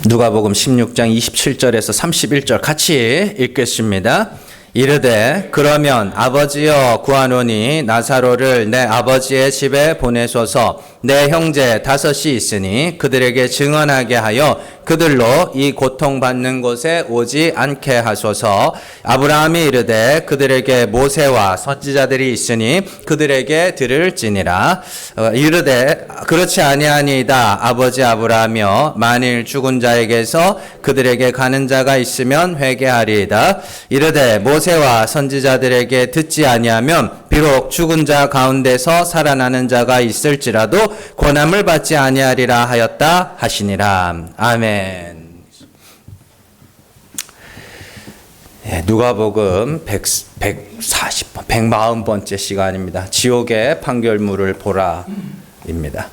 누가복음 16장 27절에서 31절 같이 읽겠습니다. 이르되 그러면 아버지여 구하노니 나사로를 내 아버지의 집에 보내소서. 내 형제 5이 있으니 그들에게 증언하게 하여 그들로 이 고통받는 곳에 오지 않게 하소서. 아브라함이 이르되 그들에게 모세와 선지자들이 있으니 그들에게 들을지니라. 이르되 그렇지 아니하니이다. 아버지 아브라함이여 만일 죽은 자에게서 그들에게 가는 자가 있으면 회개하리이다. 이르되 모세와 선지자들에게 듣지 아니하면 비록 죽은 자 가운데서 살아나는 자가 있을지라도 권함을 받지 아니하리라 하였다 하시니라. 아멘. 누가복음 140번, 140번째 시간입니다. 지옥의 판결문을 보라입니다.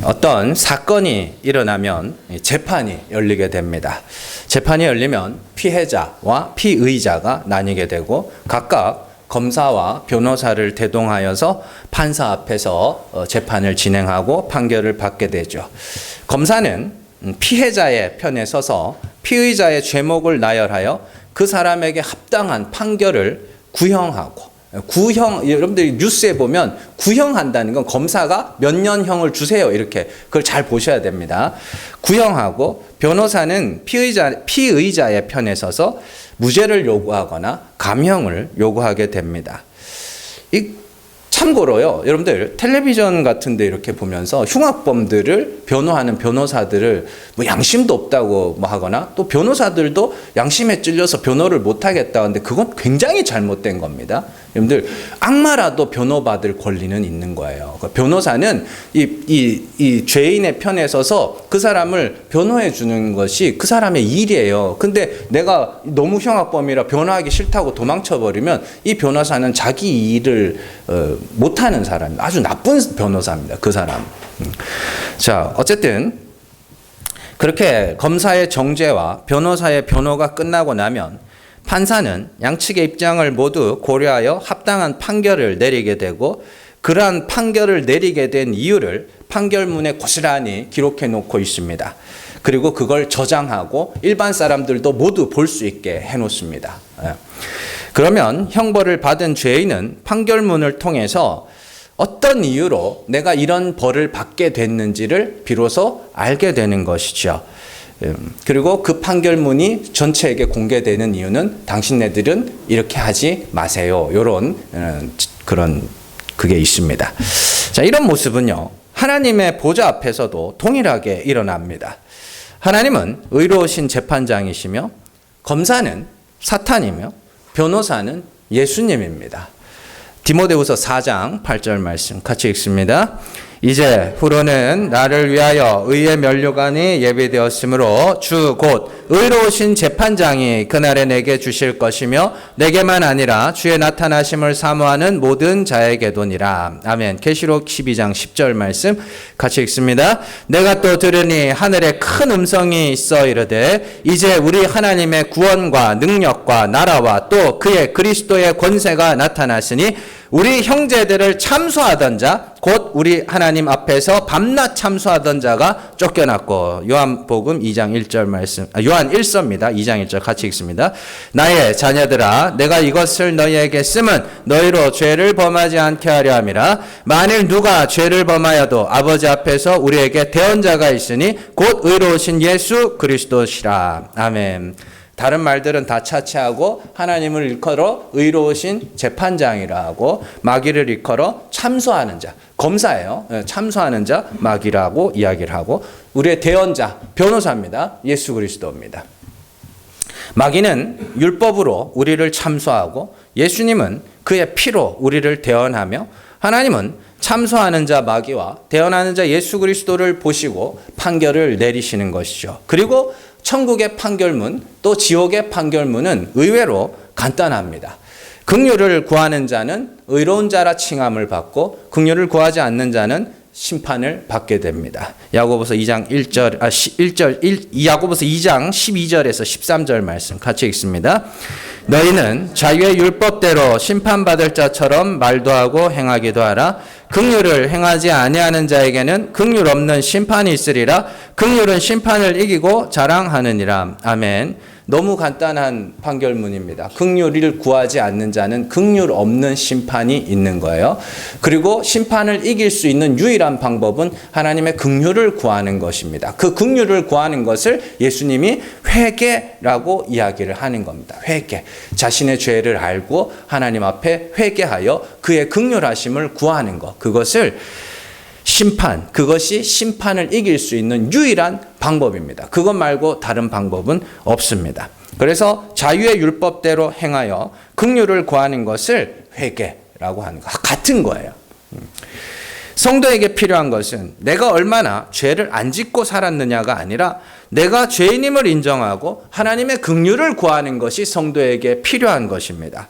어떤 사건이 일어나면 재판이 열리게 됩니다. 재판이 열리면 피해자와 피의자가 나뉘게 되고 각각 검사와 변호사를 대동하여서 판사 앞에서 재판을 진행하고 판결을 받게 되죠. 검사는 피해자의 편에 서서 피의자의 죄목을 나열하여 그 사람에게 합당한 판결을 구형하고 여러분들이 뉴스에 보면 구형한다는 건 검사가 몇 년형을 주세요 이렇게 그걸 잘 보셔야 됩니다. 구형하고 변호사는 피의자의 편에 서서 무죄를 요구하거나 감형을 요구하게 됩니다. 참고로요, 여러분들 텔레비전 같은 데 이렇게 보면서 흉악범들을 변호하는 변호사들을 뭐 양심도 없다고 뭐 하거나 또 변호사들도 양심에 찔려서 변호를 못 하겠다 하는데 그건 굉장히 잘못된 겁니다. 여러분들 악마라도 변호받을 권리는 있는 거예요. 변호사는 이 죄인의 편에 서서 그 사람을 변호해 주는 것이 그 사람의 일이에요. 근데 내가 너무 흉악범이라 변호하기 싫다고 도망쳐 버리면 이 변호사는 자기 일을 못하는 사람입니다. 아주 나쁜 변호사입니다. 그 사람. 자, 어쨌든 그렇게 검사의 정죄와 변호사의 변호가 끝나고 나면 판사는 양측의 입장을 모두 고려하여 합당한 판결을 내리게 되고 그러한 판결을 내리게 된 이유를 판결문에 고스란히 기록해 놓고 있습니다. 그리고 그걸 저장하고 일반 사람들도 모두 볼 수 있게 해 놓습니다. 그러면 형벌을 받은 죄인은 판결문을 통해서 어떤 이유로 내가 이런 벌을 받게 됐는지를 비로소 알게 되는 것이죠. 그리고 그 판결문이 전체에게 공개되는 이유는 당신네들은 이렇게 하지 마세요. 이런 그런 그게 있습니다. 자, 이런 모습은요, 하나님의 보좌 앞에서도 동일하게 일어납니다. 하나님은 의로우신 재판장이시며 검사는 사탄이며 변호사는 예수님입니다. 디모데후서 4장 8절 말씀 같이 읽습니다. 이제 후로는 나를 위하여 의의 면류관이 예비되었으므로 주 곧 의로우신 재판장이 그날에 내게 주실 것이며 내게만 아니라 주의 나타나심을 사모하는 모든 자에게도니라. 아멘. 계시록 12장 10절 말씀 같이 읽습니다. 내가 또 들으니 하늘에 큰 음성이 있어 이르되 이제 우리 하나님의 구원과 능력과 나라와 또 그의 그리스도의 권세가 나타났으니 우리 형제들을 참소하던 자, 곧 우리 하나님 앞에서 밤낮 참소하던 자가 쫓겨났고, 요한복음 2장 1절 말씀, 요한 1서입니다. 2장 1절 같이 읽습니다. 나의 자녀들아, 내가 이것을 너희에게 쓰면 너희로 죄를 범하지 않게 하려 함이라. 만일 누가 죄를 범하여도 아버지 앞에서 우리에게 대언자가 있으니 곧 의로우신 예수 그리스도시라. 아멘. 다른 말들은 다 차치하고 하나님을 일컬어 의로우신 재판장이라 하고 마귀를 일컬어 참소하는 자, 검사예요. 참소하는 자 마귀라고 이야기를 하고 우리의 대언자 변호사입니다. 예수 그리스도입니다. 마귀는 율법으로 우리를 참소하고 예수님은 그의 피로 우리를 대언하며 하나님은 참소하는 자 마귀와 대언하는 자 예수 그리스도를 보시고 판결을 내리시는 것이죠. 그리고 천국의 판결문 또 지옥의 판결문은 의외로 간단합니다. 긍휼을 구하는 자는 의로운 자라 칭함을 받고 긍휼을 구하지 않는 자는 심판을 받게 됩니다. 야고보서 2장 12절에서 13절 말씀 같이 읽습니다. 너희는 자유의 율법대로 심판받을 자처럼 말도 하고 행하기도 하라. 긍휼을 행하지 아니하는 자에게는 긍휼 없는 심판이 있으리라. 긍휼은 심판을 이기고 자랑하느니라. 아멘. 너무 간단한 판결문입니다. 긍휼을 구하지 않는 자는 긍휼 없는 심판이 있는 거예요. 그리고 심판을 이길 수 있는 유일한 방법은 하나님의 긍휼을 구하는 것입니다. 그 긍휼을 구하는 것을 예수님이 회개라고 이야기를 하는 겁니다. 회개. 자신의 죄를 알고 하나님 앞에 회개하여 그의 긍휼하심을 구하는 것. 그것을 심판, 그것이 심판을 이길 수 있는 유일한 방법입니다. 그것 말고 다른 방법은 없습니다. 그래서 자유의 율법대로 행하여 긍휼을 구하는 것을 회개라고 하는 것 같은 거예요. 성도에게 필요한 것은 내가 얼마나 죄를 안 짓고 살았느냐가 아니라 내가 죄인임을 인정하고 하나님의 긍휼을 구하는 것이 성도에게 필요한 것입니다.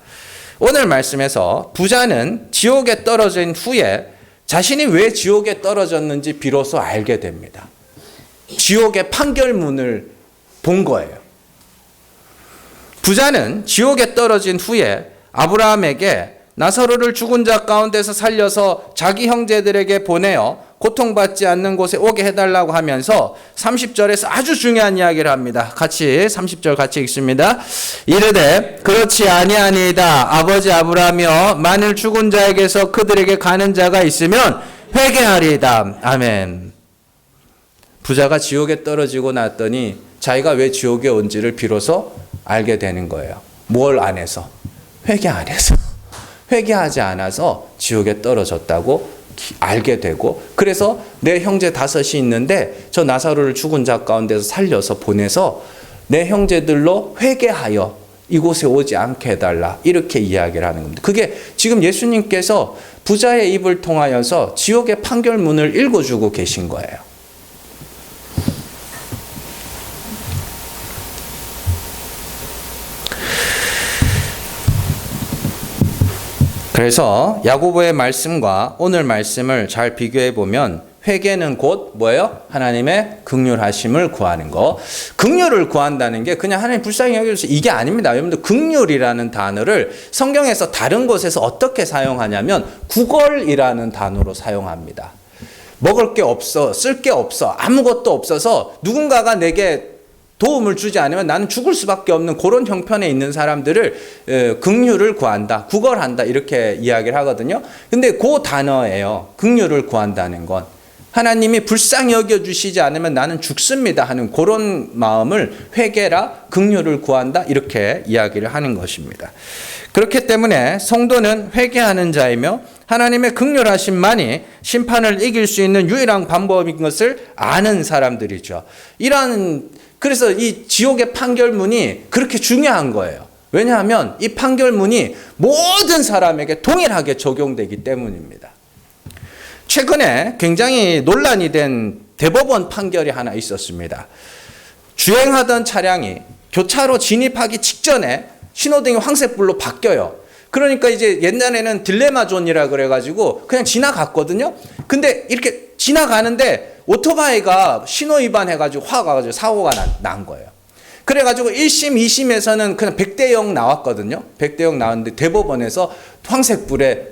오늘 말씀에서 부자는 지옥에 떨어진 후에 자신이 왜 지옥에 떨어졌는지 비로소 알게 됩니다. 지옥의 판결문을 본 거예요. 부자는 지옥에 떨어진 후에 아브라함에게 나사로를 죽은 자 가운데서 살려서 자기 형제들에게 보내어 고통받지 않는 곳에 오게 해달라고 하면서 30절에서 아주 중요한 이야기를 합니다. 같이 30절 같이 읽습니다. 이르되 그렇지 아니하니이다. 아버지 아브라함이여 만일 죽은 자에게서 그들에게 가는 자가 있으면 회개하리이다. 아멘. 부자가 지옥에 떨어지고 났더니 자기가 왜 지옥에 온지를 비로소 알게 되는 거예요. 뭘 안 해서? 회개 안 해서. 회개하지 않아서 지옥에 떨어졌다고 알게 되고, 그래서 내 형제 5이 있는데 저 나사로를 죽은 자 가운데서 살려서 보내서 내 형제들로 회개하여 이곳에 오지 않게 해달라, 이렇게 이야기를 하는 겁니다. 그게 지금 예수님께서 부자의 입을 통하여서 지옥의 판결문을 읽어주고 계신 거예요. 그래서 야고보의 말씀과 오늘 말씀을 잘 비교해 보면 회개는 곧 뭐예요? 하나님의 긍휼하심을 구하는 거. 긍휼을 구한다는 게 그냥 하나님 불쌍히 여겨주세요 이게 아닙니다. 여러분들 긍휼이라는 단어를 성경에서 다른 곳에서 어떻게 사용하냐면 구걸이라는 단어로 사용합니다. 먹을 게 없어, 쓸 게 없어, 아무것도 없어서 누군가가 내게 도움을 주지 않으면 나는 죽을 수밖에 없는 그런 형편에 있는 사람들을 긍휼을 구한다, 구걸한다, 이렇게 이야기를 하거든요. 근데 그 단어예요. 긍휼을 구한다는 건 하나님이 불쌍히 여겨주시지 않으면 나는 죽습니다 하는 그런 마음을 회개라, 긍휼을 구한다, 이렇게 이야기를 하는 것입니다. 그렇기 때문에 성도는 회개하는 자이며 하나님의 긍휼하심만이 심판을 이길 수 있는 유일한 방법인 것을 아는 사람들이죠. 그래서 이 지옥의 판결문이 그렇게 중요한 거예요. 왜냐하면 이 판결문이 모든 사람에게 동일하게 적용되기 때문입니다. 최근에 굉장히 논란이 된 대법원 판결이 하나 있었습니다. 주행하던 차량이 교차로 진입하기 직전에 신호등이 황색불로 바뀌어요. 그러니까 이제 옛날에는 딜레마 존이라 그래가지고 그냥 지나갔거든요. 근데 이렇게 지나가는데 오토바이가 신호 위반해가지고 화가 가지고 사고가 난 거예요. 그래가지고 1심, 2심에서는 그냥 100대 0 나왔거든요. 100대 0 나왔는데 대법원에서 황색불에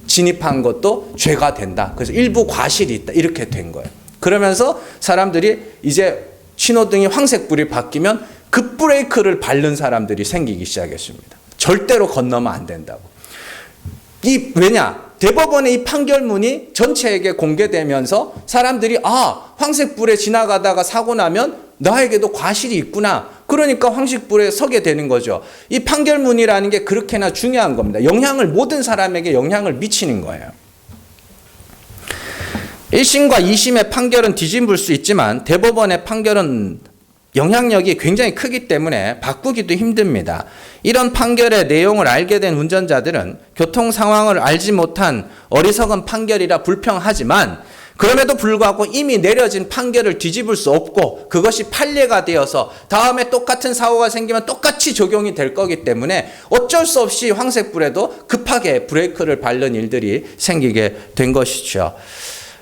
진입한 것도 죄가 된다. 그래서 일부 과실이 있다. 이렇게 된 거예요. 그러면서 사람들이 이제 신호등이 황색불이 바뀌면 급브레이크를 밟는 사람들이 생기기 시작했습니다. 절대로 건너면 안 된다고. 왜냐? 대법원의 이 판결문이 전체에게 공개되면서 사람들이 황색불에 지나가다가 사고 나면 나에게도 과실이 있구나. 그러니까 황색불에 서게 되는 거죠. 이 판결문이라는 게 그렇게나 중요한 겁니다. 모든 사람에게 영향을 미치는 거예요. 1심과 2심의 판결은 뒤집을 수 있지만 대법원의 판결은 영향력이 굉장히 크기 때문에 바꾸기도 힘듭니다. 이런 판결의 내용을 알게 된 운전자들은 교통 상황을 알지 못한 어리석은 판결이라 불평하지만, 그럼에도 불구하고 이미 내려진 판결을 뒤집을 수 없고 그것이 판례가 되어서 다음에 똑같은 사고가 생기면 똑같이 적용이 될 거기 때문에 어쩔 수 없이 황색불에도 급하게 브레이크를 밟는 일들이 생기게 된 것이죠.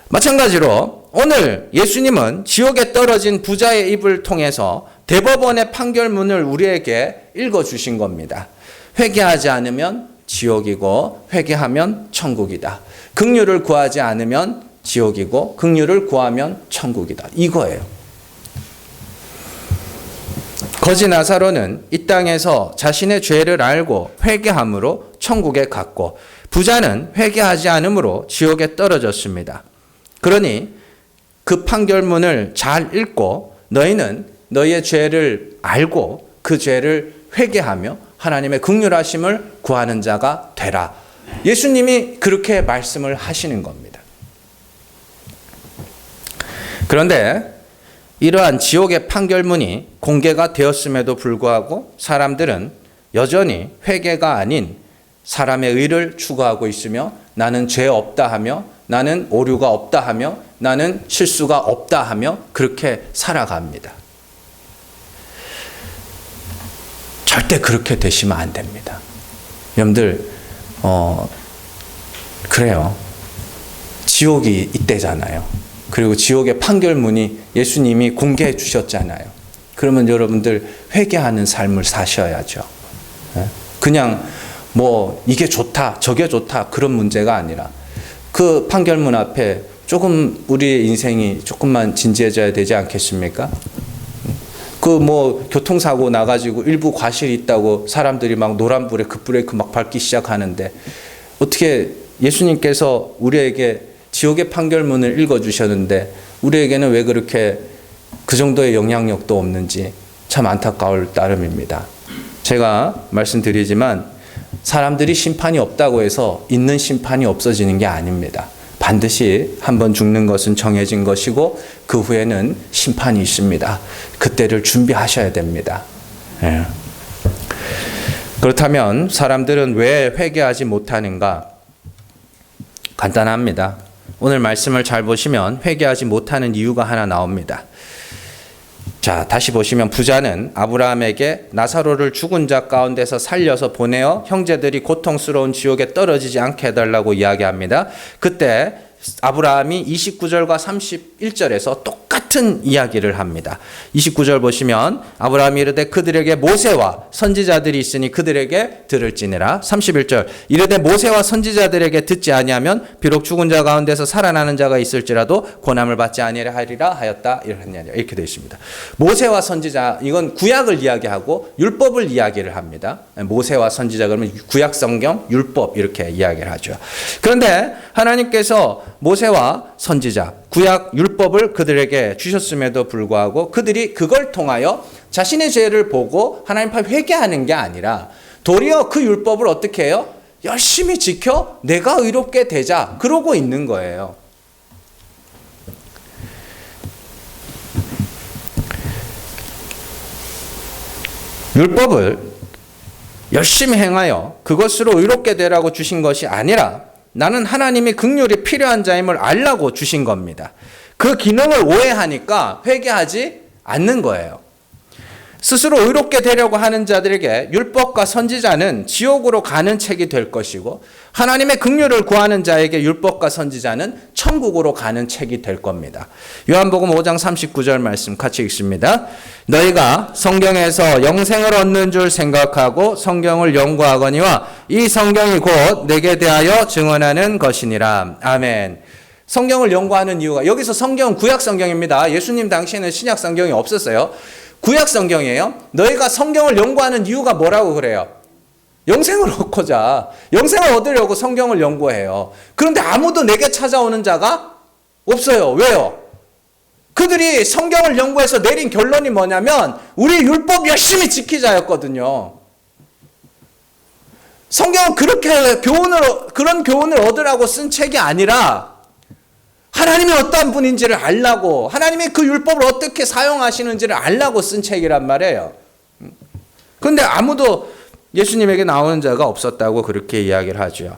마찬가지로 오늘 예수님은 지옥에 떨어진 부자의 입을 통해서 대법원의 판결문을 우리에게 읽어주신 겁니다. 회개하지 않으면 지옥이고 회개하면 천국이다. 긍휼을 구하지 않으면 지옥이고 긍휼을 구하면 천국이다. 이거예요. 거지 나사로는 이 땅에서 자신의 죄를 알고 회개함으로 천국에 갔고 부자는 회개하지 않으므로 지옥에 떨어졌습니다. 그러니 그 판결문을 잘 읽고 너희는 너희의 죄를 알고 그 죄를 회개하며 하나님의 긍휼하심을 구하는 자가 되라. 예수님이 그렇게 말씀을 하시는 겁니다. 그런데 이러한 지옥의 판결문이 공개가 되었음에도 불구하고 사람들은 여전히 회개가 아닌 사람의 의를 추구하고 있으며 나는 죄 없다 하며 나는 오류가 없다 하며 나는 실수가 없다 하며 그렇게 살아갑니다. 절대 그렇게 되시면 안 됩니다. 여러분들 그래요. 지옥이 이때잖아요. 그리고 지옥의 판결문이 예수님이 공개해 주셨잖아요. 그러면 여러분들 회개하는 삶을 사셔야죠. 그냥 뭐 이게 좋다 저게 좋다 그런 문제가 아니라 그 판결문 앞에 조금 우리의 인생이 조금만 진지해져야 되지 않겠습니까? 그 뭐 교통사고 나가지고 일부 과실이 있다고 사람들이 막 노란불에 급브레이크 막 밟기 시작하는데 어떻게 예수님께서 우리에게 지옥의 판결문을 읽어주셨는데 우리에게는 왜 그렇게 그 정도의 영향력도 없는지 참 안타까울 따름입니다. 제가 말씀드리지만 사람들이 심판이 없다고 해서 있는 심판이 없어지는 게 아닙니다. 반드시 한번 죽는 것은 정해진 것이고 그 후에는 심판이 있습니다. 그때를 준비하셔야 됩니다. 예. 그렇다면 사람들은 왜 회개하지 못하는가? 간단합니다. 오늘 말씀을 잘 보시면 회개하지 못하는 이유가 하나 나옵니다. 자, 다시 보시면 부자는 아브라함에게 나사로를 죽은 자 가운데서 살려서 보내어 형제들이 고통스러운 지옥에 떨어지지 않게 해달라고 이야기합니다. 그때 아브라함이 29절과 31절에서 똑같은 이야기를 합니다. 29절 보시면 아브라함이 이르되 그들에게 모세와 선지자들이 있으니 그들에게 들을지니라. 31절 이르되 모세와 선지자들에게 듣지 아니하면 비록 죽은 자 가운데서 살아나는 자가 있을지라도 고난을 받지 아니하리라 하였다. 이렇게 되어 있습니다. 모세와 선지자 이건 구약을 이야기하고 율법을 이야기를 합니다. 모세와 선지자 그러면 구약 성경 율법 이렇게 이야기를 하죠. 그런데 하나님께서 모세와 선지자, 구약 율법을 그들에게 주셨음에도 불구하고 그들이 그걸 통하여 자신의 죄를 보고 하나님 앞에 회개하는 게 아니라 도리어 그 율법을 어떻게 해요? 열심히 지켜 내가 의롭게 되자 그러고 있는 거예요. 율법을 열심히 행하여 그것으로 의롭게 되라고 주신 것이 아니라 나는 하나님이 긍휼이 필요한 자임을 알라고 주신 겁니다. 그 기능을 오해하니까 회개하지 않는 거예요. 스스로 의롭게 되려고 하는 자들에게 율법과 선지자는 지옥으로 가는 책이 될 것이고 하나님의 긍휼을 구하는 자에게 율법과 선지자는 천국으로 가는 책이 될 겁니다. 요한복음 5장 39절 말씀 같이 읽습니다. 너희가 성경에서 영생을 얻는 줄 생각하고 성경을 연구하거니와 이 성경이 곧 내게 대하여 증언하는 것이니라. 아멘. 성경을 연구하는 이유가 여기서 성경은 구약 성경입니다. 예수님 당시에는 신약 성경이 없었어요. 구약 성경이에요. 너희가 성경을 연구하는 이유가 뭐라고 그래요? 영생을 얻고자. 영생을 얻으려고 성경을 연구해요. 그런데 아무도 내게 찾아오는 자가 없어요. 왜요? 그들이 성경을 연구해서 내린 결론이 뭐냐면 우리 율법 열심히 지키자였거든요. 성경은 그렇게 그런 교훈을 얻으라고 쓴 책이 아니라 하나님이 어떤 분인지를 알라고 하나님이 그 율법을 어떻게 사용하시는지를 알라고 쓴 책이란 말이에요. 그런데 아무도 예수님에게 나오는 자가 없었다고 그렇게 이야기를 하죠.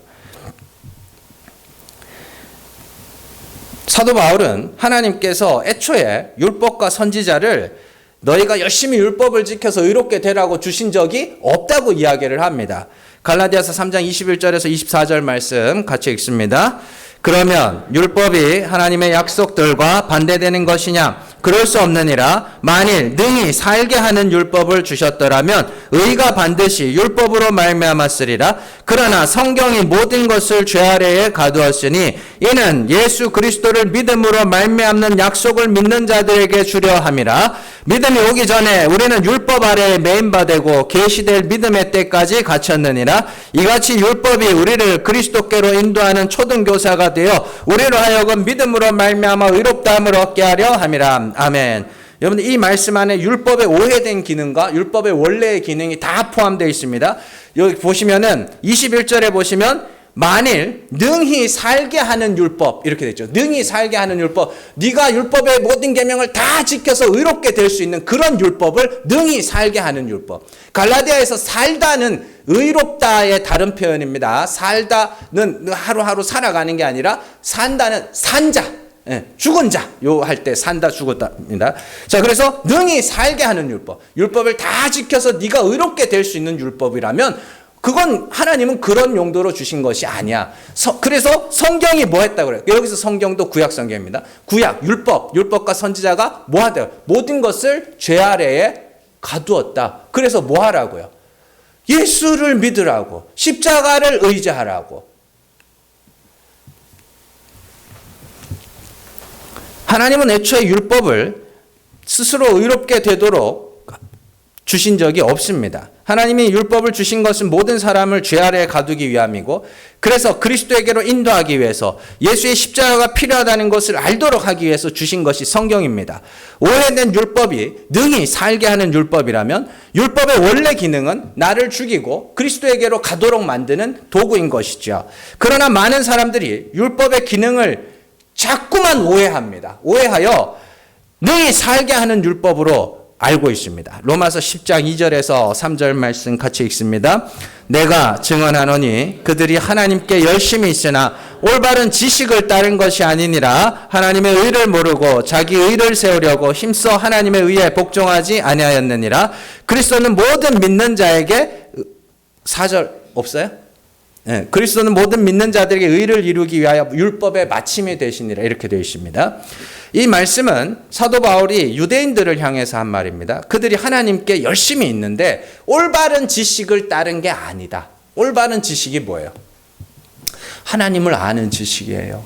사도 바울은 하나님께서 애초에 율법과 선지자를 너희가 열심히 율법을 지켜서 의롭게 되라고 주신 적이 없다고 이야기를 합니다. 갈라디아서 3장 21절에서 24절 말씀 같이 읽습니다. 그러면 율법이 하나님의 약속들과 반대되는 것이냐? 그럴 수 없느니라. 만일 능히 살게 하는 율법을 주셨더라면 의가 반드시 율법으로 말미암았으리라. 그러나 성경이 모든 것을 죄 아래에 가두었으니 이는 예수 그리스도를 믿음으로 말미암는 약속을 믿는 자들에게 주려 함이라. 믿음이 오기 전에 우리는 율법 아래에 매인바 되고 계시될 믿음의 때까지 갇혔느니라. 이같이 율법이 우리를 그리스도께로 인도하는 초등교사가 되어 우리로 하여금 믿음으로 말미암아 의롭다함을 얻게 하려 함이라. 아멘. 여러분, 이 말씀 안에 율법의 오해된 기능과 율법의 원래의 기능이 다 포함되어 있습니다. 여기 보시면은 21절에 보시면 만일 능히 살게 하는 율법 이렇게 되죠. 능히 살게 하는 율법, 네가 율법의 모든 계명을 다 지켜서 의롭게 될 수 있는 그런 율법을 능히 살게 하는 율법. 갈라디아에서 살다는 의롭다의 다른 표현입니다. 살다는 하루하루 살아가는 게 아니라 산다는 산자, 죽은 자, 요 할 때 산다 죽었다입니다. 자, 그래서 능히 살게 하는 율법, 율법을 다 지켜서 네가 의롭게 될 수 있는 율법이라면 그건 하나님은 그런 용도로 주신 것이 아니야. 그래서 성경이 뭐 했다 그래요? 여기서 성경도 구약 성경입니다. 구약, 율법과 선지자가 뭐 하다? 모든 것을 죄 아래에 가두었다. 그래서 뭐 하라고요? 예수를 믿으라고, 십자가를 의지하라고. 하나님은 애초에 율법을 스스로 의롭게 되도록 주신 적이 없습니다. 하나님이 율법을 주신 것은 모든 사람을 죄 아래에 가두기 위함이고, 그래서 그리스도에게로 인도하기 위해서 예수의 십자가가 필요하다는 것을 알도록 하기 위해서 주신 것이 성경입니다. 오해된 율법이 능히 살게 하는 율법이라면 율법의 원래 기능은 나를 죽이고 그리스도에게로 가도록 만드는 도구인 것이죠. 그러나 많은 사람들이 율법의 기능을 자꾸만 오해합니다. 오해하여 능히 살게 하는 율법으로 알고 있습니다. 로마서 10장 2절에서 3절 말씀 같이 읽습니다. 내가 증언하노니 그들이 하나님께 열심히 있으나 올바른 지식을 따른 것이 아니니라. 하나님의 의를 모르고 자기 의를 세우려고 힘써 하나님의 의에 복종하지 아니하였느니라. 그리스도는 모든 믿는 자에게 4절 없어요? 네, 그리스도는 모든 믿는 자들에게 의를 이루기 위하여 율법의 마침이 되시니라. 이렇게 되어 있습니다. 이 말씀은 사도 바울이 유대인들을 향해서 한 말입니다. 그들이 하나님께 열심히 있는데 올바른 지식을 따른 게 아니다. 올바른 지식이 뭐예요? 하나님을 아는 지식이에요.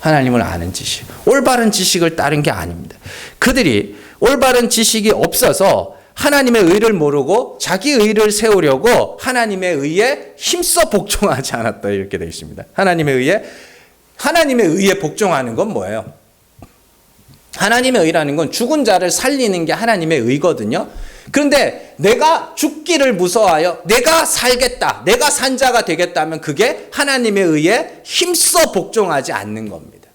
하나님을 아는 지식. 올바른 지식을 따른 게 아닙니다. 그들이 올바른 지식이 없어서 하나님의 의를 모르고 자기 의를 세우려고 하나님의 의에 힘써 복종하지 않았다. 이렇게 되어 있습니다. 하나님의 의에 복종하는 건 뭐예요? 하나님의 의라는 건 죽은 자를 살리는 게 하나님의 의거든요. 그런데 내가 죽기를 무서워하여 내가 살겠다, 내가 산 자가 되겠다면 그게 하나님의 의에 힘써 복종하지 않는 겁니다.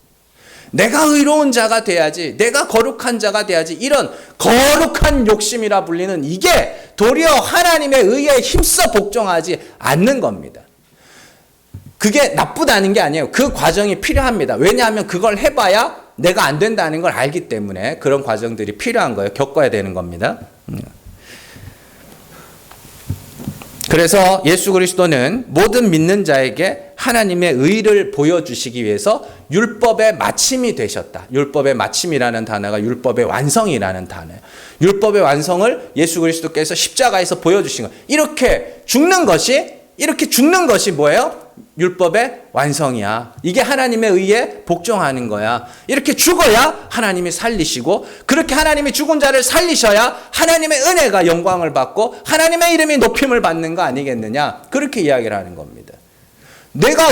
내가 의로운 자가 돼야지, 내가 거룩한 자가 돼야지, 이런 거룩한 욕심이라 불리는 이게 도리어 하나님의 의에 힘써 복종하지 않는 겁니다. 그게 나쁘다는 게 아니에요. 그 과정이 필요합니다. 왜냐하면 그걸 해봐야 내가 안 된다는 걸 알기 때문에 그런 과정들이 필요한 거예요. 겪어야 되는 겁니다. 그래서 예수 그리스도는 모든 믿는 자에게 하나님의 의를 보여주시기 위해서 율법의 마침이 되셨다. 율법의 마침이라는 단어가 율법의 완성이라는 단어예요. 율법의 완성을 예수 그리스도께서 십자가에서 보여주신 거예요. 이렇게 죽는 것이 뭐예요? 율법의 완성이야. 이게 하나님의 의에 복종하는 거야. 이렇게 죽어야 하나님이 살리시고, 그렇게 하나님이 죽은 자를 살리셔야 하나님의 은혜가 영광을 받고 하나님의 이름이 높임을 받는 거 아니겠느냐. 그렇게 이야기를 하는 겁니다. 내가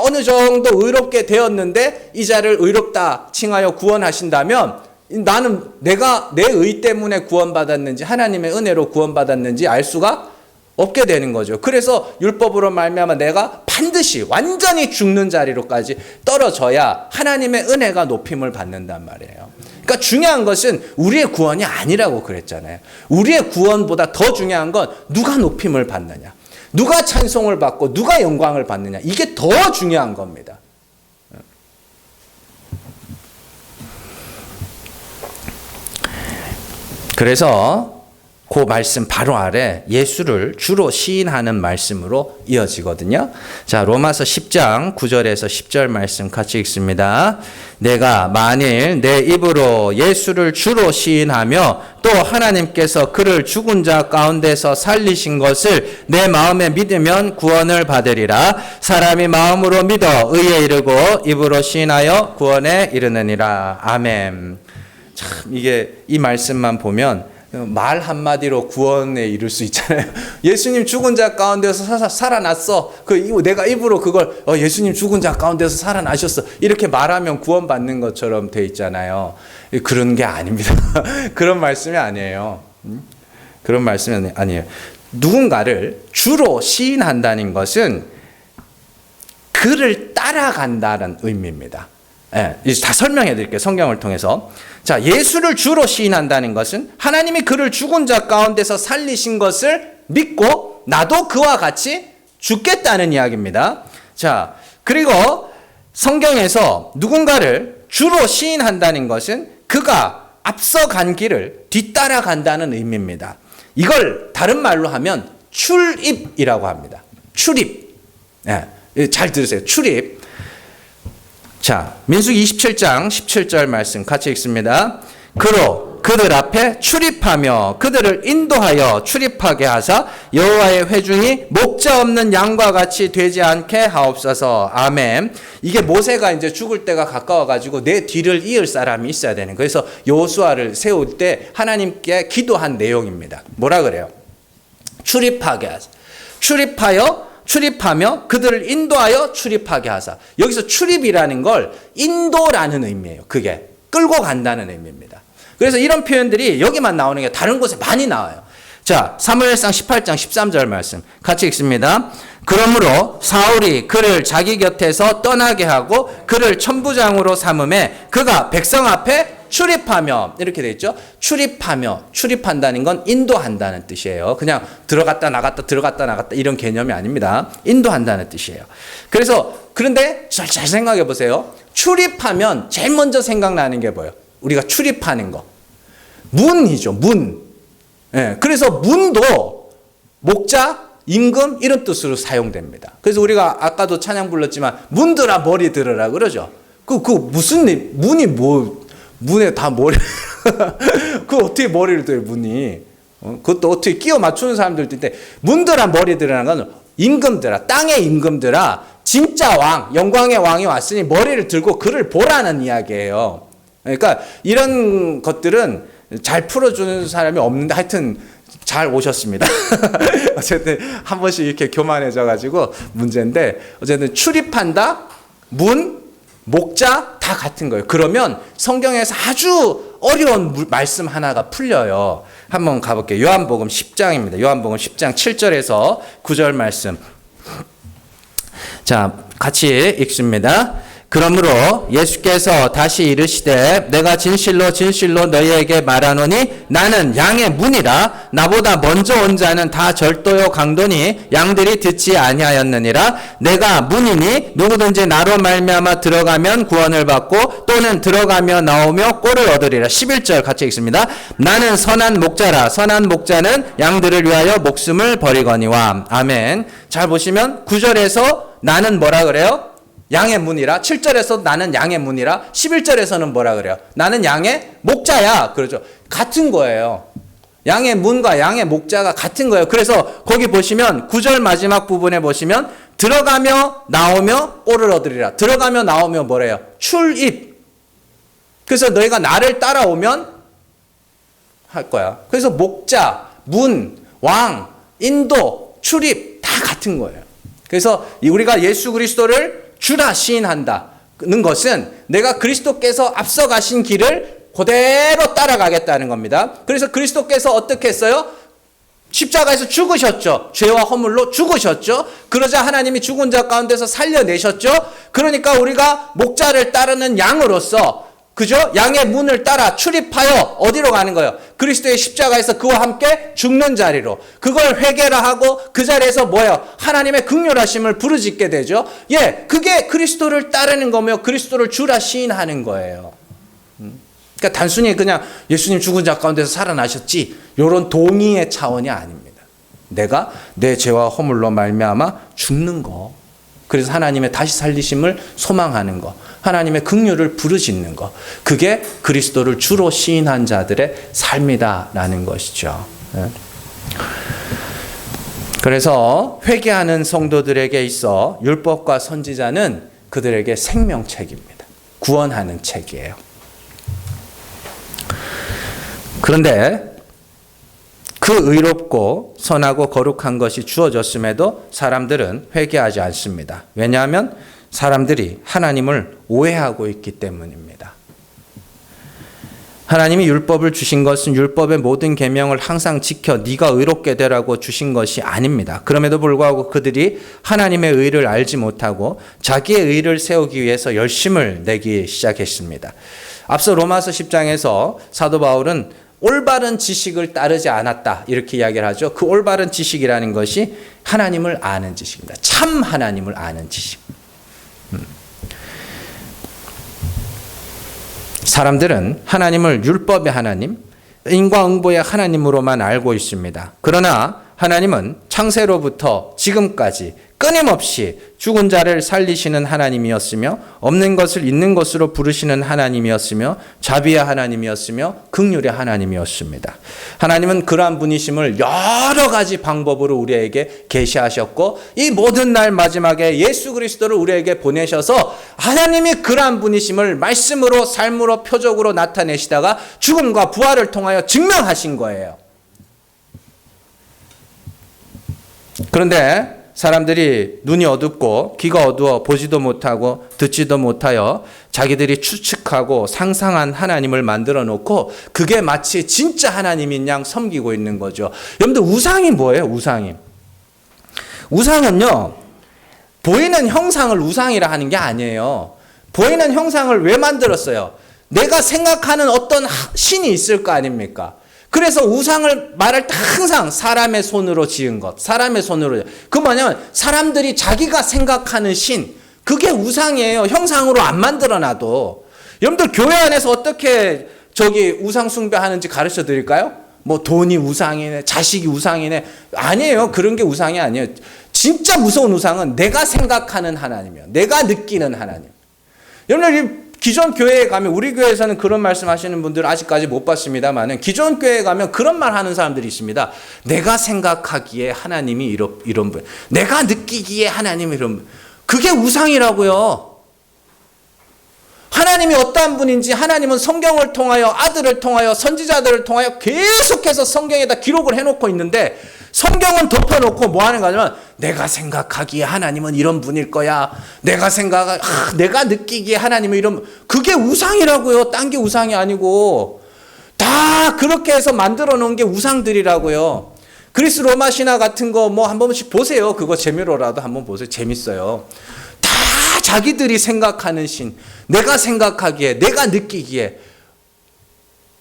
어느 정도 의롭게 되었는데 이 자를 의롭다 칭하여 구원하신다면 나는 내가 내 의 때문에 구원받았는지 하나님의 은혜로 구원받았는지 알 수가 없게 되는 거죠. 그래서 율법으로 말미암아 내가 반드시 완전히 죽는 자리로까지 떨어져야 하나님의 은혜가 높임을 받는단 말이에요. 그러니까 중요한 것은 우리의 구원이 아니라고 그랬잖아요. 우리의 구원보다 더 중요한 건 누가 높임을 받느냐, 누가 찬송을 받고 누가 영광을 받느냐, 이게 더 중요한 겁니다. 그래서 그 말씀 바로 아래 예수를 주로 시인하는 말씀으로 이어지거든요. 자, 로마서 10장 9절에서 10절 말씀 같이 읽습니다. 내가 만일 내 입으로 예수를 주로 시인하며 또 하나님께서 그를 죽은 자 가운데서 살리신 것을 내 마음에 믿으면 구원을 받으리라. 사람이 마음으로 믿어 의에 이르고 입으로 시인하여 구원에 이르느니라. 아멘. 참 이게 이 말씀만 보면 말 한마디로 구원에 이를 수 있잖아요. 예수님 죽은 자 가운데서 살아났어. 내가 입으로 그걸 예수님 죽은 자 가운데서 살아나셨어. 이렇게 말하면 구원받는 것처럼 돼 있잖아요. 그런 게 아닙니다. 그런 말씀이 아니에요. 그런 말씀이 아니에요. 누군가를 주로 시인한다는 것은 그를 따라간다는 의미입니다. 예, 다 설명해 드릴게요. 성경을 통해서. 자, 예수를 주로 시인한다는 것은 하나님이 그를 죽은 자 가운데서 살리신 것을 믿고 나도 그와 같이 죽겠다는 이야기입니다. 자, 그리고 성경에서 누군가를 주로 시인한다는 것은 그가 앞서간 길을 뒤따라간다는 의미입니다. 이걸 다른 말로 하면 출입이라고 합니다. 출입. 예, 잘 들으세요. 출입. 자, 민수기 27장 17절 말씀 같이 읽습니다. 그로 그들 앞에 출입하며 그들을 인도하여 출입하게 하사 여호와의 회중이 목자 없는 양과 같이 되지 않게 하옵소서. 아멘. 이게 모세가 이제 죽을 때가 가까워 가지고 내 뒤를 이을 사람이 있어야 되는. 그래서 여호수아를 세울 때 하나님께 기도한 내용입니다. 뭐라 그래요? 출입하게 하사. 출입하며 그들을 인도하여 출입하게 하사. 여기서 출입이라는 걸 인도라는 의미예요. 그게 끌고 간다는 의미입니다. 그래서 이런 표현들이 여기만 나오는 게 다른 곳에 많이 나와요. 자, 사무엘상 18장 13절 말씀 같이 읽습니다. 그러므로 사울이 그를 자기 곁에서 떠나게 하고 그를 천부장으로 삼음에 그가 백성 앞에 출입하며, 이렇게 되어 있죠. 출입한다는 건 인도한다는 뜻이에요. 그냥 들어갔다 나갔다 이런 개념이 아닙니다. 인도한다는 뜻이에요. 그런데 잘 생각해 보세요. 출입하면 제일 먼저 생각나는 게 뭐예요? 우리가 출입하는 거. 문이죠, 문. 예, 그래서 문도 목자, 임금 이런 뜻으로 사용됩니다. 그래서 우리가 아까도 찬양 불렀지만 문들아 머리 들으라 그러죠. 무슨 문이 문에 다 머리 어떻게 머리를 들어 문이? 그것도 어떻게 끼워 맞추는 사람들도 있는데 문들아 머리 들으라는 건 임금들아, 땅의 임금들아, 진짜 왕, 영광의 왕이 왔으니 머리를 들고 그를 보라는 이야기예요. 그러니까 이런 것들은 잘 풀어주는 사람이 없는데 하여튼 잘 오셨습니다. 어쨌든 한 번씩 이렇게 교만해져가지고 문제인데, 어쨌든 출입한다, 문, 목자 다 같은 거예요. 그러면 성경에서 아주 어려운 말씀 하나가 풀려요. 한번 가볼게요. 요한복음 10장입니다. 요한복음 10장 7절에서 9절 말씀. 자, 같이 읽습니다. 그러므로 예수께서 다시 이르시되 내가 진실로 너희에게 말하노니 나는 양의 문이라. 나보다 먼저 온 자는 다 절도요 강도니 양들이 듣지 아니하였느니라. 내가 문이니 누구든지 나로 말미암아 들어가면 구원을 받고 또는 들어가며 나오며 꼴을 얻으리라. 11절 같이 읽습니다. 나는 선한 목자라. 선한 목자는 양들을 위하여 목숨을 버리거니와. 아멘. 잘 보시면 9절에서 나는 뭐라 그래요? 양의 문이라. 7절에서 나는 양의 문이라. 11절에서는 뭐라 그래요? 나는 양의 목자야. 그러죠. 같은 거예요. 양의 문과 양의 목자가 같은 거예요. 그래서 거기 보시면 9절 마지막 부분에 보시면 들어가며 나오며 꼴을 얻으리라. 들어가며 나오며 뭐래요? 출입. 그래서 너희가 나를 따라오면 할 거야. 그래서 목자, 문, 왕, 인도, 출입 다 같은 거예요. 그래서 우리가 예수 그리스도를 주라 시인한다는 것은 내가 그리스도께서 앞서가신 길을 그대로 따라가겠다는 겁니다. 그래서 그리스도께서 어떻게 했어요? 십자가에서 죽으셨죠. 죄와 허물로 죽으셨죠. 그러자 하나님이 죽은 자 가운데서 살려내셨죠. 그러니까 우리가 목자를 따르는 양으로서, 그죠? 양의 문을 따라 출입하여 어디로 가는 거예요? 그리스도의 십자가에서 그와 함께 죽는 자리로. 그걸 회개라 하고 그 자리에서 뭐예요? 하나님의 긍휼하심을 부르짖게 되죠. 예, 그게 그리스도를 따르는 거며 그리스도를 주라 시인하는 거예요. 그러니까 단순히 그냥 예수님 죽은 자 가운데서 살아나셨지 이런 동의의 차원이 아닙니다. 내가 내 죄와 허물로 말미암아 죽는 거, 그래서 하나님의 다시 살리심을 소망하는 거, 하나님의 긍휼을 부르짖는 거, 그게 그리스도를 주로 시인한 자들의 삶이다라는 것이죠. 그래서 회개하는 성도들에게 있어 율법과 선지자는 그들에게 생명책입니다. 구원하는 책이에요. 그런데 그 의롭고 선하고 거룩한 것이 주어졌음에도 사람들은 회개하지 않습니다. 왜냐하면 사람들이 하나님을 오해하고 있기 때문입니다. 하나님이 율법을 주신 것은 율법의 모든 계명을 항상 지켜 네가 의롭게 되라고 주신 것이 아닙니다. 그럼에도 불구하고 그들이 하나님의 의를 알지 못하고 자기의 의를 세우기 위해서 열심을 내기 시작했습니다. 앞서 로마서 10장에서 사도 바울은 올바른 지식을 따르지 않았다 이렇게 이야기를 하죠. 그 올바른 지식이라는 것이 하나님을 아는 지식입니다. 참 하나님을 아는 지식. 사람들은 하나님을 율법의 하나님, 인과응보의 하나님으로만 알고 있습니다. 그러나 하나님은 창세로부터 지금까지 끊임없이 죽은 자를 살리시는 하나님이었으며 없는 것을 있는 것으로 부르시는 하나님이었으며 자비의 하나님이었으며 긍휼의 하나님이었습니다. 하나님은 그러한 분이심을 여러 가지 방법으로 우리에게 계시하셨고 이 모든 날 마지막에 예수 그리스도를 우리에게 보내셔서 하나님이 그러한 분이심을 말씀으로 삶으로 표적으로 나타내시다가 죽음과 부활을 통하여 증명하신 거예요. 그런데 사람들이 눈이 어둡고 귀가 어두워 보지도 못하고 듣지도 못하여 자기들이 추측하고 상상한 하나님을 만들어 놓고 그게 마치 진짜 하나님인 양 섬기고 있는 거죠. 여러분들 우상이 뭐예요? 우상은요, 보이는 형상을 우상이라 하는 게 아니에요. 보이는 형상을 왜 만들었어요? 내가 생각하는 어떤 신이 있을 거 아닙니까? 그래서 우상을 말할 때 항상 사람의 손으로 지은 것, 사람의 손으로. 그 뭐냐면 사람들이 자기가 생각하는 신, 그게 우상이에요. 형상으로 안 만들어놔도. 여러분들 교회 안에서 어떻게 우상 숭배하는지 가르쳐 드릴까요? 뭐 돈이 우상이네, 자식이 우상이네. 아니에요. 그런 게 우상이 아니에요. 진짜 무서운 우상은 내가 생각하는 하나님이에요. 내가 느끼는 하나님. 여러분들 기존 교회에 가면, 우리 교회에서는 그런 말씀 하시는 분들 아직까지 못 봤습니다만 기존 교회에 가면 그런 말 하는 사람들이 있습니다. 내가 생각하기에 하나님이 이런 분, 내가 느끼기에 하나님이 이런 분. 그게 우상이라고요. 하나님이 어떠한 분인지 하나님은 성경을 통하여, 아들을 통하여, 선지자들을 통하여 계속해서 성경에다 기록을 해놓고 있는데 성경은 덮어놓고 뭐 하는 거냐면 내가 생각하기에 하나님은 이런 분일 거야. 내가 느끼기에 하나님은 이런, 그게 우상이라고요. 딴 게 우상이 아니고. 다 그렇게 해서 만들어 놓은 게 우상들이라고요. 그리스 로마 신화 같은 거 뭐 한 번씩 보세요. 그거 재미로라도 한번 보세요. 재밌어요. 다 자기들이 생각하는 신, 내가 생각하기에, 내가 느끼기에.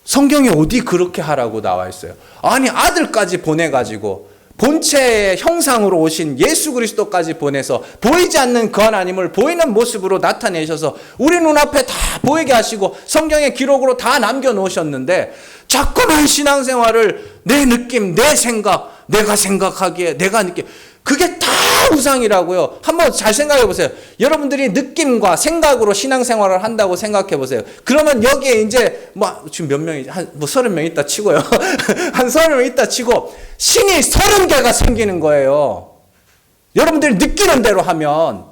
성경에 어디 그렇게 하라고 나와 있어요? 아니, 아들까지 보내가지고 본체의 형상으로 오신 예수 그리스도까지 보내서 보이지 않는 그 하나님을 보이는 모습으로 나타내셔서 우리 눈앞에 다 보이게 하시고 성경의 기록으로 다 남겨놓으셨는데 자꾸만 신앙생활을 내 느낌, 내 생각, 내가 생각하기에, 내가 느끼, 그게 다 우상이라고요. 한번 잘 생각해 보세요. 여러분들이 느낌과 생각으로 신앙생활을 한다고 생각해 보세요. 그러면 여기에 이제 지금 몇 명이, 한 30명 있다 치고요. 한 30명 있다 치고 신이 30개가 생기는 거예요. 여러분들이 느끼는 대로 하면.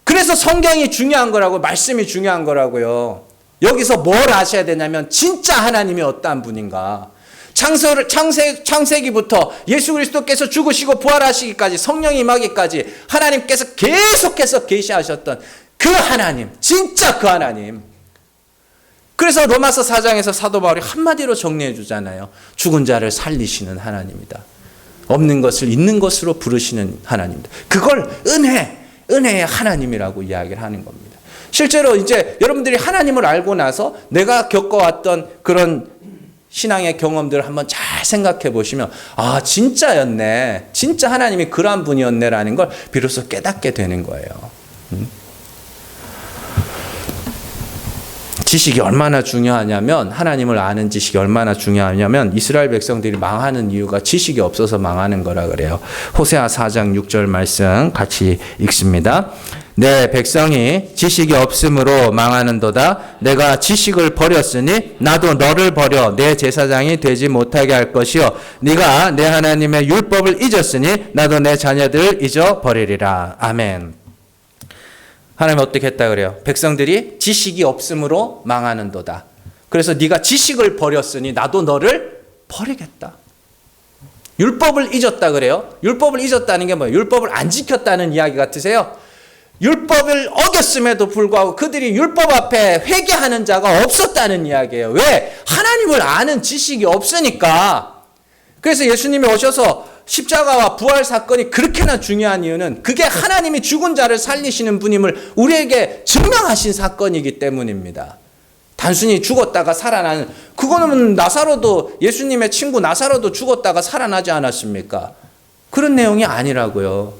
그래서 성경이 중요한 거라고, 말씀이 중요한 거라고요. 여기서 뭘 아셔야 되냐면 진짜 하나님이 어떠한 분인가. 창세기부터 예수 그리스도께서 죽으시고 부활하시기까지, 성령이 임하기까지 하나님께서 계속해서 계시하셨던 그 하나님, 진짜 그 하나님. 그래서 로마서 4장에서 사도 바울이 한마디로 정리해 주잖아요. 죽은 자를 살리시는 하나님이다. 없는 것을 있는 것으로 부르시는 하나님이다. 그걸 은혜의 하나님이라고 이야기를 하는 겁니다. 실제로 이제 여러분들이 하나님을 알고 나서 내가 겪어왔던 그런 신앙의 경험들을 한번 잘 생각해 보시면 아, 진짜였네. 진짜 하나님이 그러한 분이었네라는 걸 비로소 깨닫게 되는 거예요. 지식이 얼마나 중요하냐면, 하나님을 아는 지식이 얼마나 중요하냐면, 이스라엘 백성들이 망하는 이유가 지식이 없어서 망하는 거라 그래요. 호세아 4장 6절 말씀 같이 읽습니다. 내 백성이 지식이 없으므로 망하는도다. 내가 지식을 버렸으니 나도 너를 버려 내 제사장이 되지 못하게 할 것이요 네가 내 하나님의 율법을 잊었으니 나도 내 자녀들을 잊어버리리라. 아멘. 하나님 어떻게 했다 그래요? 백성들이 지식이 없으므로 망하는도다. 그래서 네가 지식을 버렸으니 나도 너를 버리겠다. 율법을 잊었다 그래요? 율법을 잊었다는 게 뭐예요? 율법을 안 지켰다는 이야기 같으세요? 율법을 어겼음에도 불구하고 그들이 율법 앞에 회개하는 자가 없었다는 이야기예요. 왜? 하나님을 아는 지식이 없으니까. 그래서 예수님이 오셔서 십자가와 부활 사건이 그렇게나 중요한 이유는 그게 하나님이 죽은 자를 살리시는 분임을 우리에게 증명하신 사건이기 때문입니다. 단순히 죽었다가 살아나는, 그거는 나사로도, 예수님의 친구 나사로도 죽었다가 살아나지 않았습니까? 그런 내용이 아니라고요.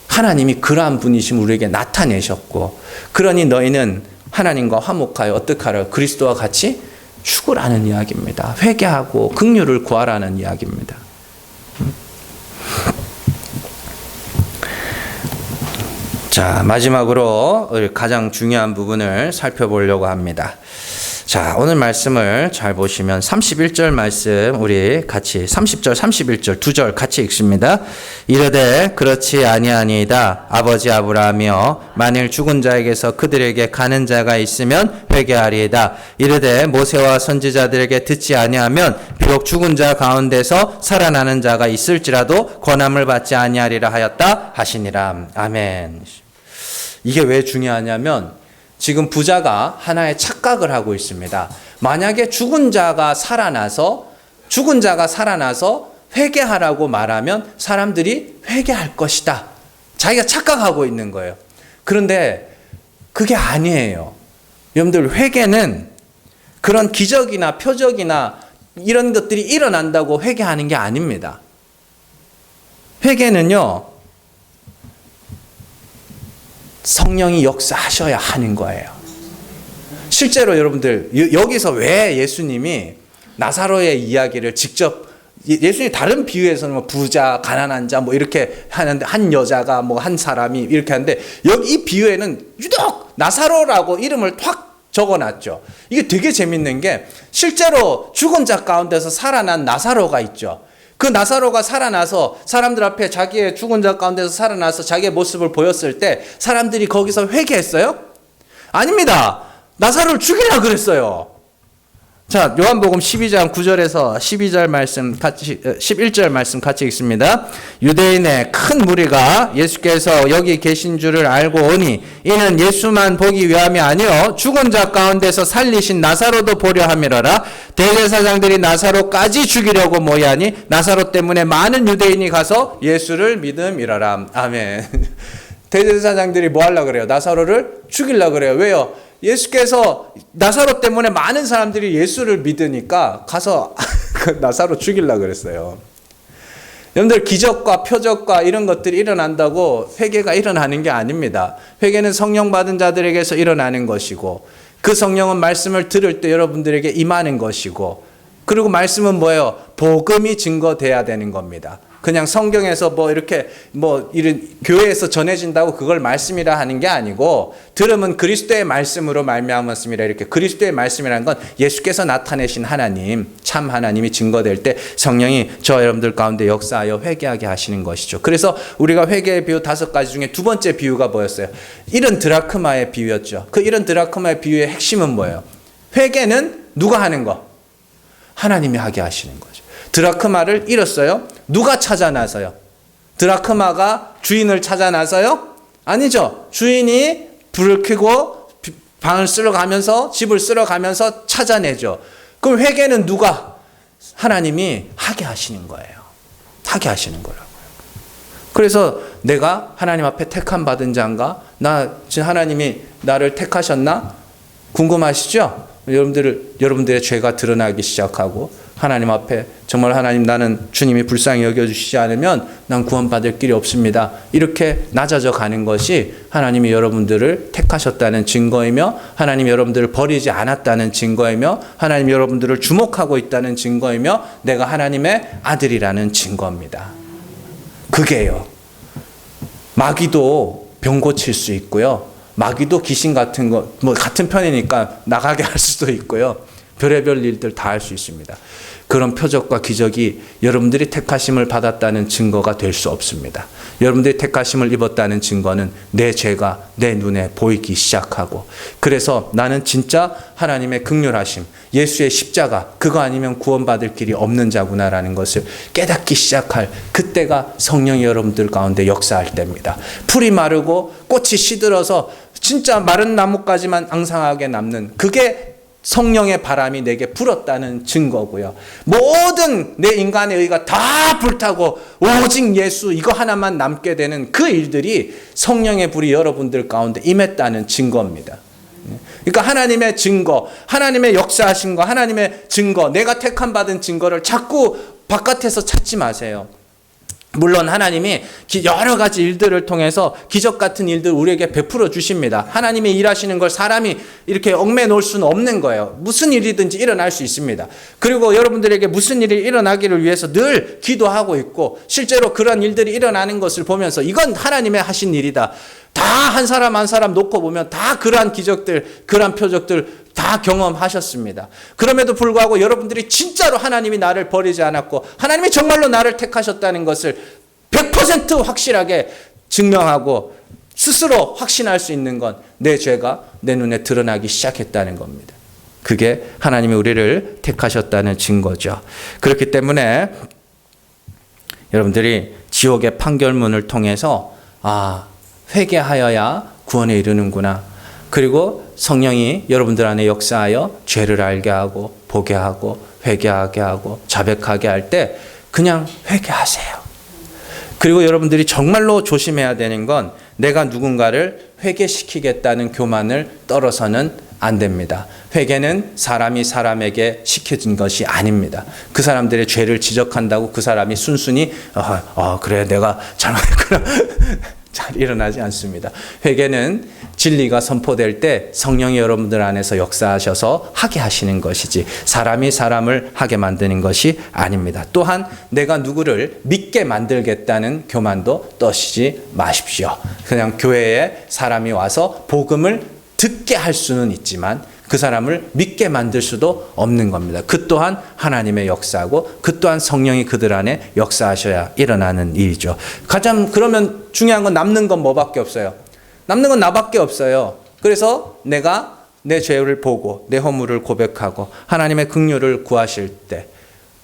하나님이 그러한 분이심을 우리에게 나타내셨고, 그러니 너희는 하나님과 화목하여 어떻게 하라? 그리스도와 같이 죽으라는 이야기입니다. 회개하고 긍휼을 구하라는 이야기입니다. 자, 마지막으로 가장 중요한 부분을 살펴보려고 합니다. 자, 오늘 말씀을 잘 보시면 31절 말씀 우리 같이 30절 31절 두 절 같이 읽습니다. 이르되 그렇지 아니하니이다. 아버지 아브라함이여 만일 죽은 자에게서 그들에게 가는 자가 있으면 회개하리이다. 이르되 모세와 선지자들에게 듣지 아니하면 비록 죽은 자 가운데서 살아나는 자가 있을지라도 권함을 받지 아니하리라 하였다 하시니라. 아멘. 이게 왜 중요하냐면 지금 부자가 하나의 착각을 하고 있습니다. 만약에 죽은 자가 살아나서 회개하라고 말하면 사람들이 회개할 것이다. 자기가 착각하고 있는 거예요. 그런데 그게 아니에요. 여러분들, 회개는 그런 기적이나 표적이나 이런 것들이 일어난다고 회개하는 게 아닙니다. 회개는요, 성령이 역사하셔야 하는 거예요. 실제로 여러분들, 여기서 왜 예수님이 나사로의 이야기를 직접, 예수님이 다른 비유에서는 뭐 부자, 가난한 자 뭐 이렇게 하는데, 한 여자가 뭐 한 사람이 이렇게 하는데, 여기 이 비유에는 유독 나사로라고 이름을 확 적어놨죠. 이게 되게 재밌는 게, 실제로 죽은 자 가운데서 살아난 나사로가 있죠. 그 나사로가 살아나서 사람들 앞에 자기의 죽은 자 가운데서 살아나서 자기의 모습을 보였을 때 사람들이 거기서 회개했어요? 아닙니다. 나사로를 죽이라 그랬어요. 자, 요한복음 12장 9절에서 12절 말씀 같이 11절 말씀 같이 읽습니다. 유대인의 큰 무리가 예수께서 여기 계신 줄을 알고 오니 이는 예수만 보기 위함이 아니요 죽은 자 가운데서 살리신 나사로도 보려 함이로라. 대제사장들이 나사로까지 죽이려고 모이하니 나사로 때문에 많은 유대인이 가서 예수를 믿음이라라. 아멘. 대제사장들이 뭐 하려고 그래요? 나사로를 죽이려고 그래요. 왜요? 예수께서 나사로 때문에 많은 사람들이 예수를 믿으니까 가서 나사로 죽이려고 그랬어요. 여러분들, 기적과 표적과 이런 것들이 일어난다고 회개가 일어나는 게 아닙니다. 회개는 성령 받은 자들에게서 일어나는 것이고, 그 성령은 말씀을 들을 때 여러분들에게 임하는 것이고, 그리고 말씀은 뭐예요? 복음이 증거돼야 되는 겁니다. 그냥 성경에서 뭐 이렇게 뭐 이런 교회에서 전해진다고 그걸 말씀이라 하는 게 아니고, 들으면 그리스도의 말씀으로 말미암았습니다. 이렇게 그리스도의 말씀이라는 건 예수께서 나타내신 하나님, 참 하나님이 증거될 때 성령이 저 여러분들 가운데 역사하여 회개하게 하시는 것이죠. 그래서 우리가 회개의 비유 5가지 중에 두 번째 비유가 뭐였어요? 이런 드라크마의 비유였죠. 그 이런 드라크마의 비유의 핵심은 뭐예요? 회개는 누가 하는 거? 하나님이 하게 하시는 거죠. 드라크마를 잃었어요? 누가 찾아 나서요? 드라크마가 주인을 찾아 나서요? 아니죠. 주인이 불을 켜고 방을 쓸어 가면서, 집을 쓸어 가면서 찾아내죠. 그럼 회개는 누가? 하나님이 하게 하시는 거예요. 하게 하시는 거라고요. 그래서 내가 하나님 앞에 택함 받은 자인가? 지금 하나님이 나를 택하셨나? 궁금하시죠? 여러분들의 죄가 드러나기 시작하고 하나님 앞에 정말 하나님 나는 주님이 불쌍히 여겨주시지 않으면 난 구원받을 길이 없습니다. 이렇게 낮아져 가는 것이 하나님이 여러분들을 택하셨다는 증거이며 하나님이 여러분들을 버리지 않았다는 증거이며 하나님이 여러분들을 주목하고 있다는 증거이며 내가 하나님의 아들이라는 증거입니다. 그게요. 마귀도 병 고칠 수 있고요. 마귀도 귀신 같은 거, 뭐 같은 편이니까 나가게 할 수도 있고요. 별의별 일들 다 할 수 있습니다. 그런 표적과 기적이 여러분들이 택하심을 받았다는 증거가 될 수 없습니다. 여러분들이 택하심을 입었다는 증거는 내 죄가 내 눈에 보이기 시작하고 그래서 나는 진짜 하나님의 긍휼하심, 예수의 십자가 그거 아니면 구원받을 길이 없는 자구나라는 것을 깨닫기 시작할 그때가 성령이 여러분들 가운데 역사할 때입니다. 풀이 마르고 꽃이 시들어서 진짜 마른 나뭇가지만 앙상하게 남는 그게 성령의 바람이 내게 불었다는 증거고요. 모든 내 인간의 의가 다 불타고 오직 예수 이거 하나만 남게 되는 그 일들이 성령의 불이 여러분들 가운데 임했다는 증거입니다. 그러니까 하나님의 증거, 하나님의 역사하신 거, 하나님의 증거, 내가 택함 받은 증거를 자꾸 바깥에서 찾지 마세요. 물론 하나님이 여러 가지 일들을 통해서 기적 같은 일들 우리에게 베풀어 주십니다. 하나님이 일하시는 걸 사람이 이렇게 얽매 놓을 수는 없는 거예요. 무슨 일이든지 일어날 수 있습니다. 그리고 여러분들에게 무슨 일이 일어나기를 위해서 늘 기도하고 있고 실제로 그런 일들이 일어나는 것을 보면서 이건 하나님의 하신 일이다. 다 한 사람 한 사람 놓고 보면 다 그러한 기적들, 그러한 표적들 다 경험하셨습니다. 그럼에도 불구하고 여러분들이 진짜로 하나님이 나를 버리지 않았고 하나님이 정말로 나를 택하셨다는 것을 100% 확실하게 증명하고 스스로 확신할 수 있는 건 내 죄가 내 눈에 드러나기 시작했다는 겁니다. 그게 하나님이 우리를 택하셨다는 증거죠. 그렇기 때문에 여러분들이 지옥의 판결문을 통해서 회개하여야 구원에 이르는구나. 그리고 성령이 여러분들 안에 역사하여 죄를 알게 하고 보게 하고 회개하게 하고 자백하게 할 때 그냥 회개하세요. 그리고 여러분들이 정말로 조심해야 되는 건 내가 누군가를 회개시키겠다는 교만을 떨어서는 안 됩니다. 회개는 사람이 사람에게 시켜진 것이 아닙니다. 그 사람들의 죄를 지적한다고 그 사람이 순순히 그래 내가 잘못했구나 잘 일어나지 않습니다. 회개는 진리가 선포될 때 성령이 여러분들 안에서 역사하셔서 하게 하시는 것이지 사람이 사람을 하게 만드는 것이 아닙니다. 또한 내가 누구를 믿게 만들겠다는 교만도 떠시지 마십시오. 그냥 교회에 사람이 와서 복음을 듣게 할 수는 있지만 그 사람을 믿게 만들 수도 없는 겁니다. 그 또한 하나님의 역사고 그 또한 성령이 그들 안에 역사하셔야 일어나는 일이죠. 가장 그러면 중요한 건 남는 건 뭐밖에 없어요. 남는 건 나밖에 없어요. 그래서 내가 내 죄를 보고 내 허물을 고백하고 하나님의 긍휼을 구하실 때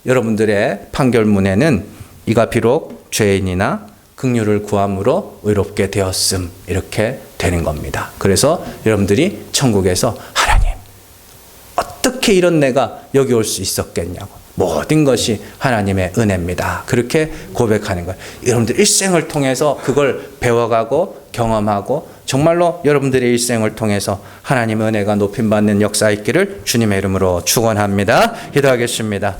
여러분들의 판결문에는 이가 비록 죄인이나 긍휼을 구함으로 의롭게 되었음 이렇게 되는 겁니다. 그래서 여러분들이 천국에서 하나님 어떻게 이런 내가 여기 올 수 있었겠냐고 모든 것이 하나님의 은혜입니다. 그렇게 고백하는 거예요. 여러분들 일생을 통해서 그걸 배워가고 경험하고 정말로 여러분들의 일생을 통해서 하나님의 은혜가 높임받는 역사 있기를 주님의 이름으로 축원합니다. 기도하겠습니다.